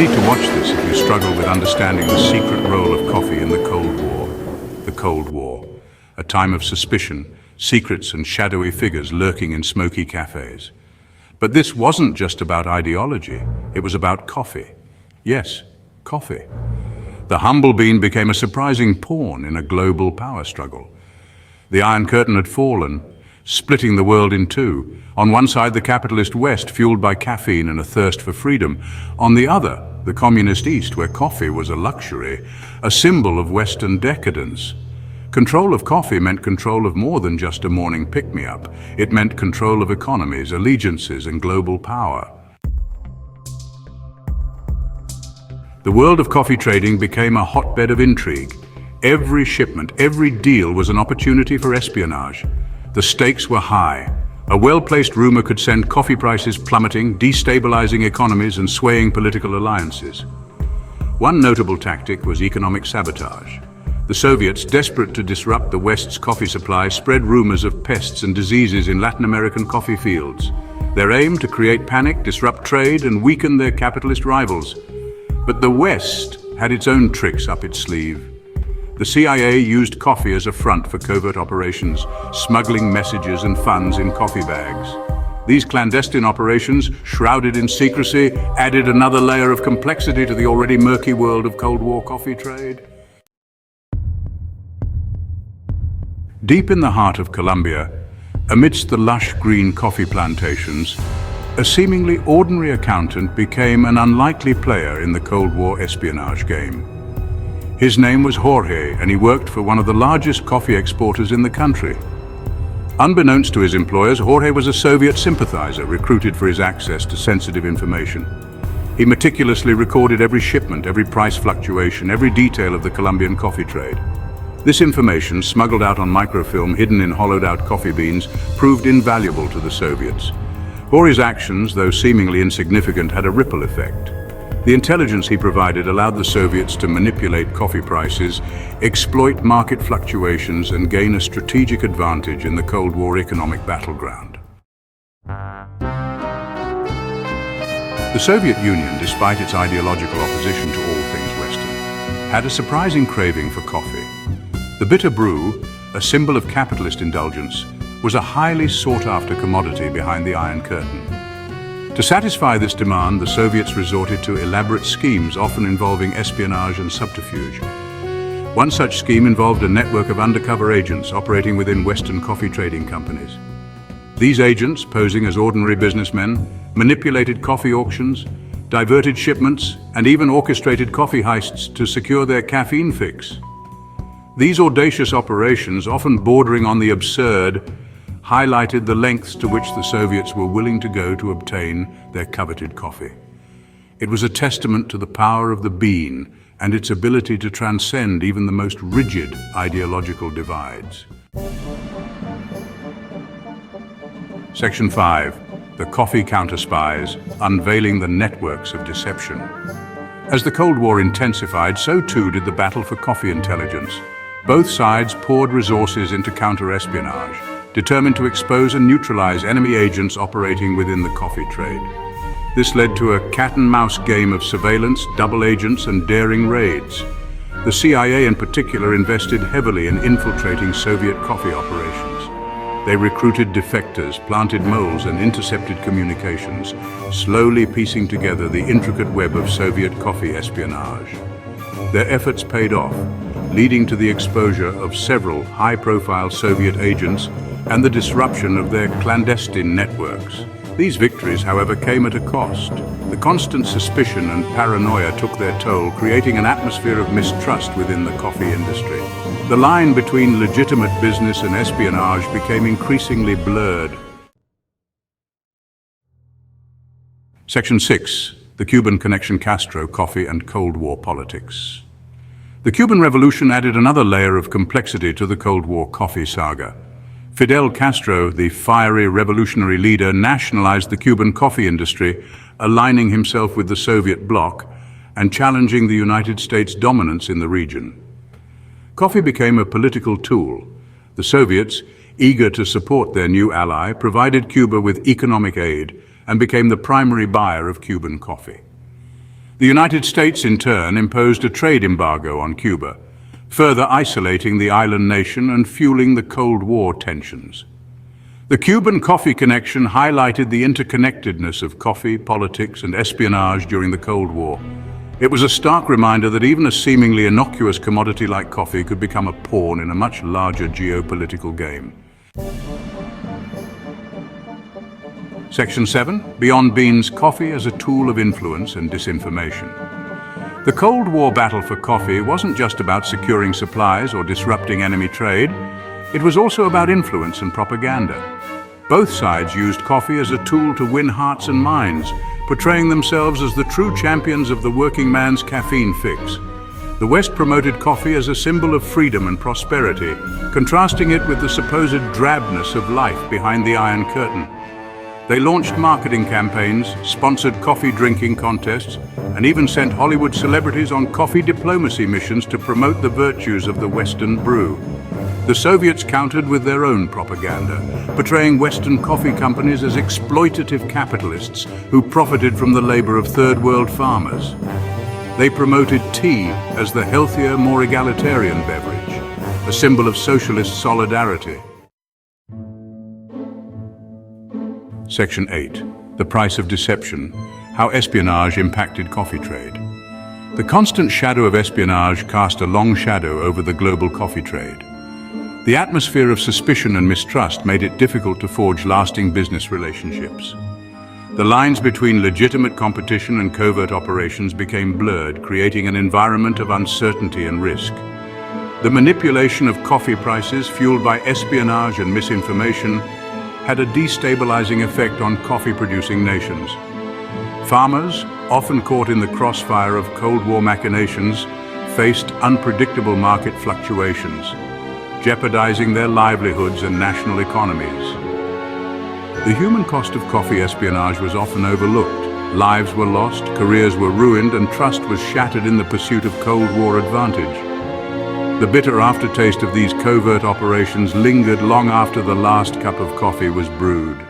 need to watch this if you struggle with understanding the secret role of coffee in the Cold War. The Cold War, a time of suspicion, secrets and shadowy figures lurking in smoky cafes. But this wasn't just about ideology, it was about coffee. Yes, coffee. The humble bean became a surprising pawn in a global power struggle. The Iron Curtain had fallen, splitting the world in two. On one side, the capitalist West, fueled by caffeine and a thirst for freedom. On the other, the communist East, where coffee was a luxury, a symbol of Western decadence. Control of coffee meant control of more than just a morning pick-me-up. It meant control of economies, allegiances, and global power. The world of coffee trading became a hotbed of intrigue. Every shipment, every deal was an opportunity for espionage. The stakes were high. A well-placed rumor could send coffee prices plummeting, destabilizing economies and swaying political alliances. One notable tactic was economic sabotage. The Soviets, desperate to disrupt the West's coffee supply, spread rumors of pests and diseases in Latin American coffee fields. Their aim to create panic, disrupt trade, and weaken their capitalist rivals. But the West had its own tricks up its sleeve. The CIA used coffee as a front for covert operations, smuggling messages and funds in coffee bags. These clandestine operations, shrouded in secrecy, added another layer of complexity to the already murky world of Cold War coffee trade. Deep in the heart of Colombia, amidst the lush green coffee plantations, a seemingly ordinary accountant became an unlikely player in the Cold War espionage game. His name was Jorge, and he worked for one of the largest coffee exporters in the country. Unbeknownst to his employers, Jorge was a Soviet sympathizer recruited for his access to sensitive information. He meticulously recorded every shipment, every price fluctuation, every detail of the Colombian coffee trade. This information, smuggled out on microfilm hidden in hollowed-out coffee beans, proved invaluable to the Soviets. Jorge's actions, though seemingly insignificant, had a ripple effect. The intelligence he provided allowed the Soviets to manipulate coffee prices, exploit market fluctuations, and gain a strategic advantage in the Cold War economic battleground. The Soviet Union, despite its ideological opposition to all things Western, had a surprising craving for coffee. The bitter brew, a symbol of capitalist indulgence, was a highly sought-after commodity behind the Iron Curtain. To satisfy this demand, the Soviets resorted to elaborate schemes, often involving espionage and subterfuge. One such scheme involved a network of undercover agents operating within Western coffee trading companies. These agents, posing as ordinary businessmen, manipulated coffee auctions, diverted shipments, and even orchestrated coffee heists to secure their caffeine fix. These audacious operations, often bordering on the absurd, highlighted the lengths to which the Soviets were willing to go to obtain their coveted coffee. It was a testament to the power of the bean and its ability to transcend even the most rigid ideological divides. Section 5. The Coffee Counter-Spies, Unveiling the Networks of Deception. As the Cold War intensified, so too did the battle for coffee intelligence. Both sides poured resources into counter-espionage, determined to expose and neutralize enemy agents operating within the coffee trade. This led to a cat-and-mouse game of surveillance, double agents, and daring raids. The CIA in particular invested heavily in infiltrating Soviet coffee operations. They recruited defectors, planted moles, and intercepted communications, slowly piecing together the intricate web of Soviet coffee espionage. Their efforts paid off, leading to the exposure of several high-profile Soviet agents and the disruption of their clandestine networks. These victories, however, came at a cost. The constant suspicion and paranoia took their toll, creating an atmosphere of mistrust within the coffee industry. The line between legitimate business and espionage became increasingly blurred. Section 6. The Cuban Connection, Castro, Coffee and Cold War Politics. The Cuban Revolution added another layer of complexity to the Cold War coffee saga. Fidel Castro, the fiery revolutionary leader, nationalized the Cuban coffee industry, aligning himself with the Soviet bloc and challenging the United States' dominance in the region. Coffee became a political tool. The Soviets, eager to support their new ally, provided Cuba with economic aid and became the primary buyer of Cuban coffee. The United States, in turn, imposed a trade embargo on Cuba, further isolating the island nation and fueling the Cold War tensions. The Cuban Coffee Connection highlighted the interconnectedness of coffee, politics, and espionage during the Cold War. It was a stark reminder that even a seemingly innocuous commodity like coffee could become a pawn in a much larger geopolitical game. Section 7. Beyond Beans, Coffee as a Tool of Influence and Disinformation. The Cold War battle for coffee wasn't just about securing supplies or disrupting enemy trade. It was also about influence and propaganda. Both sides used coffee as a tool to win hearts and minds, portraying themselves as the true champions of the working man's caffeine fix. The West promoted coffee as a symbol of freedom and prosperity, contrasting it with the supposed drabness of life behind the Iron Curtain. They launched marketing campaigns, sponsored coffee drinking contests, and even sent Hollywood celebrities on coffee diplomacy missions to promote the virtues of the Western brew. The Soviets countered with their own propaganda, portraying Western coffee companies as exploitative capitalists who profited from the labor of third world farmers. They promoted tea as the healthier, more egalitarian beverage, a symbol of socialist solidarity. Section 8. The Price of Deception, How Espionage Impacted Coffee Trade. The constant shadow of espionage cast a long shadow over the global coffee trade. The atmosphere of suspicion and mistrust made it difficult to forge lasting business relationships. The lines between legitimate competition and covert operations became blurred, creating an environment of uncertainty and risk. The manipulation of coffee prices, fueled by espionage and misinformation, had a destabilizing effect on coffee-producing nations. Farmers, often caught in the crossfire of Cold War machinations, faced unpredictable market fluctuations, jeopardizing their livelihoods and national economies. The human cost of coffee espionage was often overlooked. Lives were lost, careers were ruined, and trust was shattered in the pursuit of Cold War advantage. The bitter aftertaste of these covert operations lingered long after the last cup of coffee was brewed.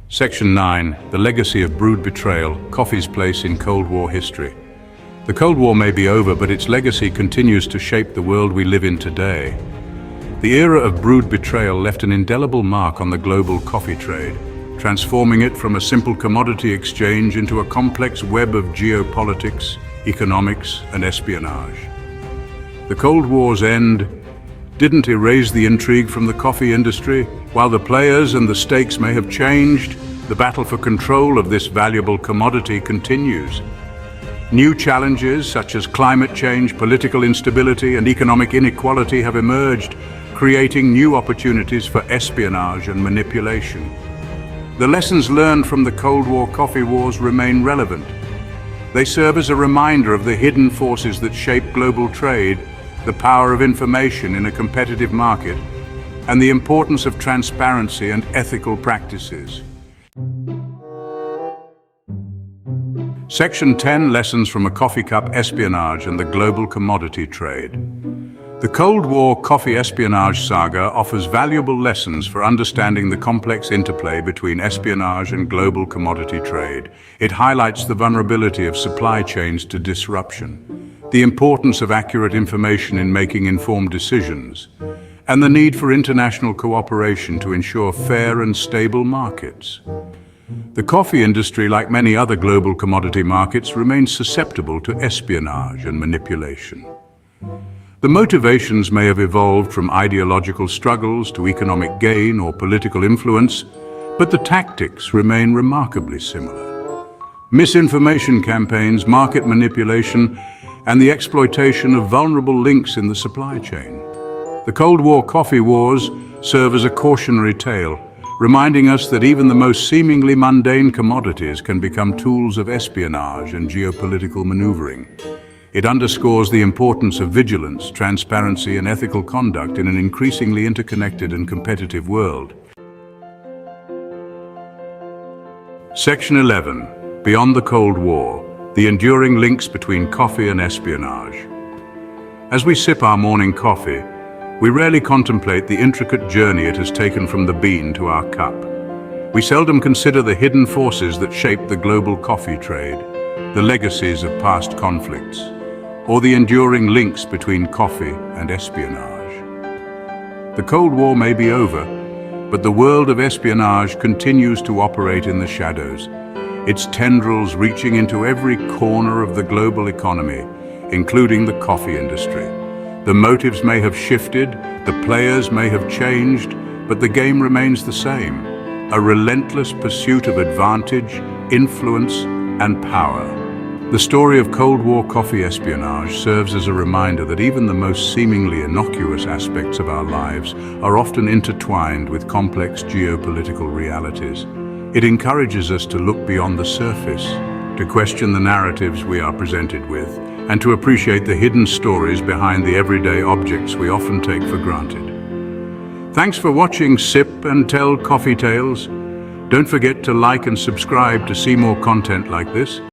Section 9. The Legacy of Brewed Betrayal, Coffee's Place in Cold War History. The Cold War may be over, but its legacy continues to shape the world we live in today. The era of brewed betrayal left an indelible mark on the global coffee trade, transforming it from a simple commodity exchange into a complex web of geopolitics, economics, and espionage. The Cold War's end didn't erase the intrigue from the coffee industry. While the players and the stakes may have changed, the battle for control of this valuable commodity continues. New challenges such as climate change, political instability, and economic inequality have emerged, creating new opportunities for espionage and manipulation. The lessons learned from the Cold War coffee wars remain relevant. They serve as a reminder of the hidden forces that shape global trade, the power of information in a competitive market, and the importance of transparency and ethical practices. Section 10. Lessons from a Coffee Cup Espionage and the Global Commodity Trade. The Cold War coffee espionage saga offers valuable lessons for understanding the complex interplay between espionage and global commodity trade. It highlights the vulnerability of supply chains to disruption, the importance of accurate information in making informed decisions, and the need for international cooperation to ensure fair and stable markets. The coffee industry, like many other global commodity markets, remains susceptible to espionage and manipulation. The motivations may have evolved from ideological struggles to economic gain or political influence, but the tactics remain remarkably similar. Misinformation campaigns, market manipulation, and the exploitation of vulnerable links in the supply chain. The Cold War coffee wars serve as a cautionary tale, reminding us that even the most seemingly mundane commodities can become tools of espionage and geopolitical maneuvering. It underscores the importance of vigilance, transparency, and ethical conduct in an increasingly interconnected and competitive world. Section 11. Beyond the Cold War, the enduring links between coffee and espionage. As we sip our morning coffee, we rarely contemplate the intricate journey it has taken from the bean to our cup. We seldom consider the hidden forces that shape the global coffee trade, the legacies of past conflicts, or the enduring links between coffee and espionage. The Cold War may be over, but the world of espionage continues to operate in the shadows, its tendrils reaching into every corner of the global economy, including the coffee industry. The motives may have shifted, the players may have changed, but the game remains the same, a relentless pursuit of advantage, influence, and power. The story of Cold War coffee espionage serves as a reminder that even the most seemingly innocuous aspects of our lives are often intertwined with complex geopolitical realities. It encourages us to look beyond the surface, to question the narratives we are presented with, and to appreciate the hidden stories behind the everyday objects we often take for granted. Thanks for watching Sip and Tell Coffee Tales. Don't forget to like and subscribe to see more content like this.